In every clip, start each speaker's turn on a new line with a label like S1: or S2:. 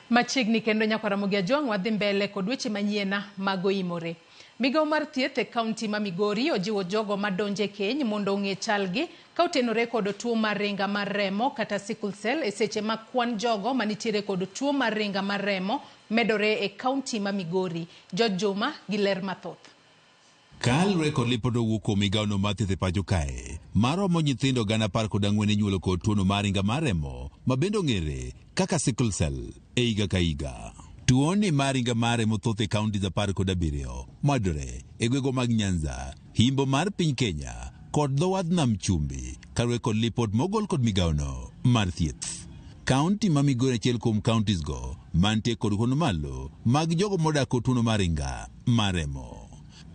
S1: Machiegni kendo nyakwara Ramogi Ajwang' wadhi mbele kod weche manyiena mago imore. Migao mar thieth e kaunti ma Migori ojiwo jogo madonje keny mondo ong'e chalgi ka otenore kod tuo mar ringa mar remo kata sickle cell e seche ma kwan jogo manitiere kod tuo mar ringa mar remo medore e kaunti ma Migori. George Juma gi ler mathoth.
S2: Kalre kod lipodo wuko migao no mathieth e pacho kae. Maromo nyithindo 14,000 inyuolo kod tuono mar ringa mar remo mabendo ng'ere kaka sickle cell e higa ka higa. Tuoni mar ringa mar remo thoth e kaunti 17 madore e gwego mag Nyanza, himbo mar piny Kenya kod dho wadh nam chumbi. Kalre kod lipot mogol kod migao no mar thieth. Kaunti ma Migori achiel kuom counties go mantie kod hono malo mag jogo modak kod tuono mar ringa mar remo.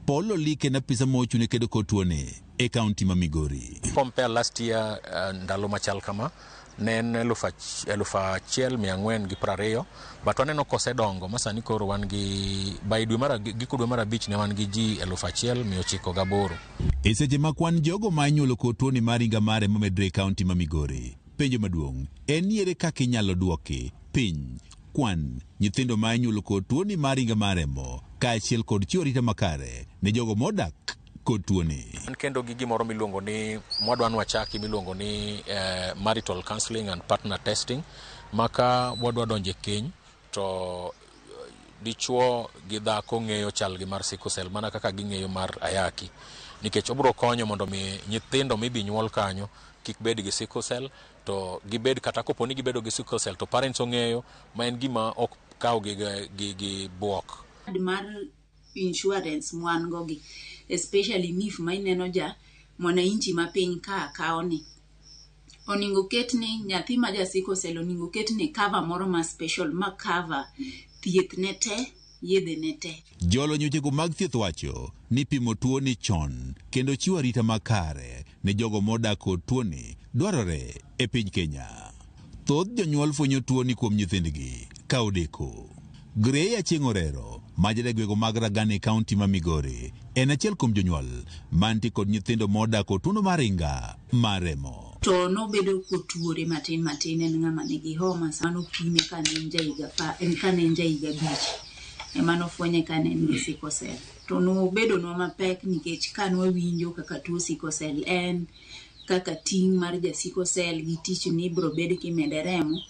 S2: Polo like na pisa mochune kedo kotuone e kaunti ma Migori.
S3: Compare last year ndalo machal kama ne en 1,420 but waneno kosedongo masani koro wan gi baidwe mara gikudwe mara bich ne wan gi ji 1,908.
S2: E seche ma kwan jogo ma nyuolo kotuone mar ringa mare momedre kaunti ma Migori. Penjo maduong' en yere kaka inyalo duoki piny kwan nyithindo ma nyuolo kod tuoni mar ringa mar remo kaachiel kod chiwo rita makare ne jogo modak kod tuoni.
S3: Kendo gi gimoro miluongo ni mwadwan wachaki miluongo ni marital counseling and partner testing maka wadwa donje keny to dichuo gi dhako ng'eyo chalgi mar sickle cell mana kaka ging'eyo mar ayaki, nikech obro konyo mondo mi nyithindo mibi nyuol kanyo kik bed gi sickle cell to gibed kata kopo ni gibedo gi sickle cell to parents ong'eyo ma en gima ok kaw gi buok.
S4: Mar insurance mwan gogi especially NIF ma ineno ja mwananchi ma piny ka kaoni oningo ketni nyathi ma ja sickle cell oningo ketni cover moro ma special ma cover thieth ne te yedhe ne te.
S2: Jolo nyochego mag thieth wacho ni pimo tuoni chon kendo chiwo rita makare ne jogo modak kod tuoni dwarore e piny Kenya. Thoth jonyuol fwenyo tuoni kuom nyithindgi ka odeko. Grey Achieng' Orero majadegwego mag Ragane kaunti ma Migori en achiel kuom jonyuol mantie kod nyithindo modak kod tuono mar ringa mar remo.
S4: To nobedo kotuore matin en ng'ama nigi homa sano pime ka ne higa bich ema nofwenye ka ne en gi sickle cell. To nobedo nwa mapek nikech ka nwawinjo kaka tuo sickle cell en kaka ting' mar ja sickle cell gi tich ni bro bed kimede remo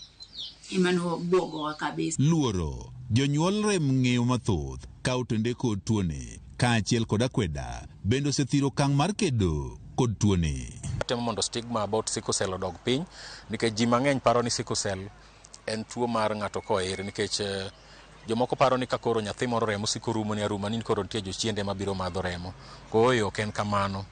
S4: emano bogowa kabisa.
S2: Luoro jonyuol rem ng'eyo mathoth ka otende kod tuoni kaachiel kod akweda bendo osethiro kang' mar kedo kod tuoni.
S3: Temo mondo stigma about sickle cell odog piny nikech ji mang'eny paro ni sickle cell en tuo mar ng'ato koer nikech jomoko paro ni kakoro nyathi moro remo siko rumo ni aruma ni koro nitie jochiende mabiro madho remo. Koyo ok en kamano.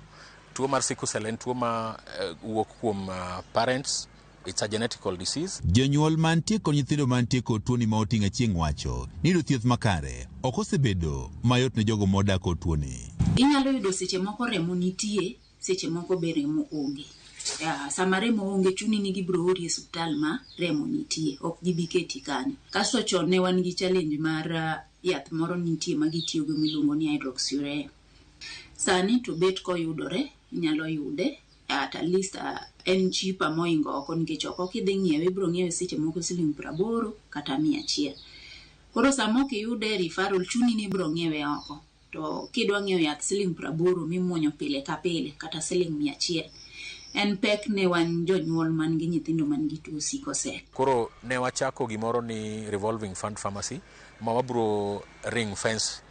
S3: Tuo mar sickle cell en tuo ma wuok kuom parents. It's a genetical disease.
S2: Jonyuol mantie kod nyithindo mantie kod tuoni ma oting'a chieng' wacho ni yudo thieth makare ok osebedo mayot ne jogo modak kod tuoni.
S4: Inyalo yudo seche moko remo nitie, seche moko be remo onge. Sama remo onge chuni ni gibro ori e osiptal ma remo nitie, ok gibi keti kanyo. Kasto chon ne wan gi challenge mar yath moro nitie ma gitiyo go miluongo ni hydroxyurea. Sani to bet koyudore, inyalo yude at least en cheaper moingo oko nikech oko kidhi ng'iewe ibro ng'iewe seche moko $80 kata 100. Koro sama ok iyude referral chuni ni ibro ng'iewe oko. To kidwa ng'iewo yath $80 mimuonyo pile ka pile kata $100. En pek ne wan jonyuol man gi nyithindo man gi tuo sickle cell.
S3: Koro ne wachako gimoro ni revolving fund pharmacy ma wabro ring fence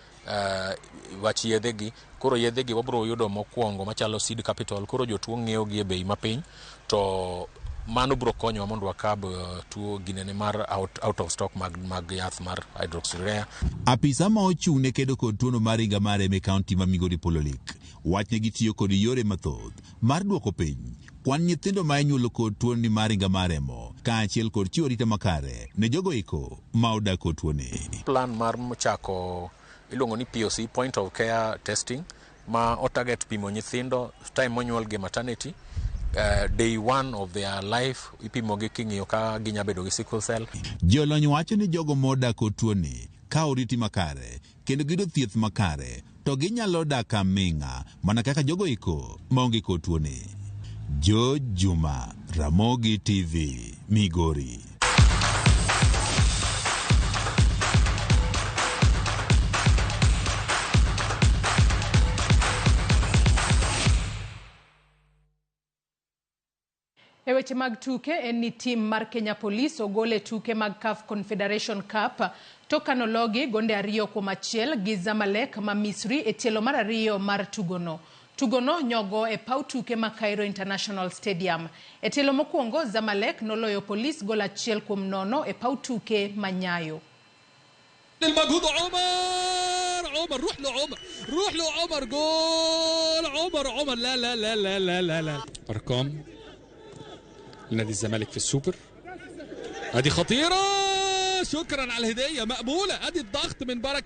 S3: wach yedhegi. Koro yedhegi wabro yudo mokwongo machalo seed capital. Koro jotuo ng'iewo gi e bei mapiny to mano bro konyo mondo wakab tuo ginene mar out of stock mag yath mar hydroxyurea.
S2: Apisa ma ochung' ne kedo kod tuono mar ringa mar remo e kaunti ma Migori Pololik wachne gitiyo kod yore mathoth mar duoko piny kwan nyithindo ma inyuolo kod tuoni mar ringa mar remo kaachiel kod chiwo rita makare ne jogo eko ma odak kod tuoni.
S3: Plan mar chako iluongo ni POC, point of care testing, ma otarget pimo nyithindo time monyuol gi maternity. Day 1 of their life ipimo gi king'iyo ka ginya bedo gi sickle cell.
S2: Jolony wacho ni jogo modak kod tuoni ka oriti makare kendo gido thieth makare to ginyalo dak aming'a mana kaka jogo eko maonge kod tuoni. George Juma, Ramogi TV, Migori.
S1: E weche mag tuke en ni tim mar Kenya Police ogole tuke mag CAF Confederation Cup tokano logi gonde 2-1 gi Zamalek ma Misri e tielo mar 2 mar tugono. Tugono nyogo e paw tuke ma Cairo International Stadium. E tielo mokwongo Zamalek noloyo Police gol 1-0 e paw tuke ma Nyayo.
S5: المجهود عمر روح له عمر جول عمر لا ارقام لنادي الزمالك في السوبر. ادي خطيره، شكرا على الهديه مقبوله. ادي الضغط من بركه.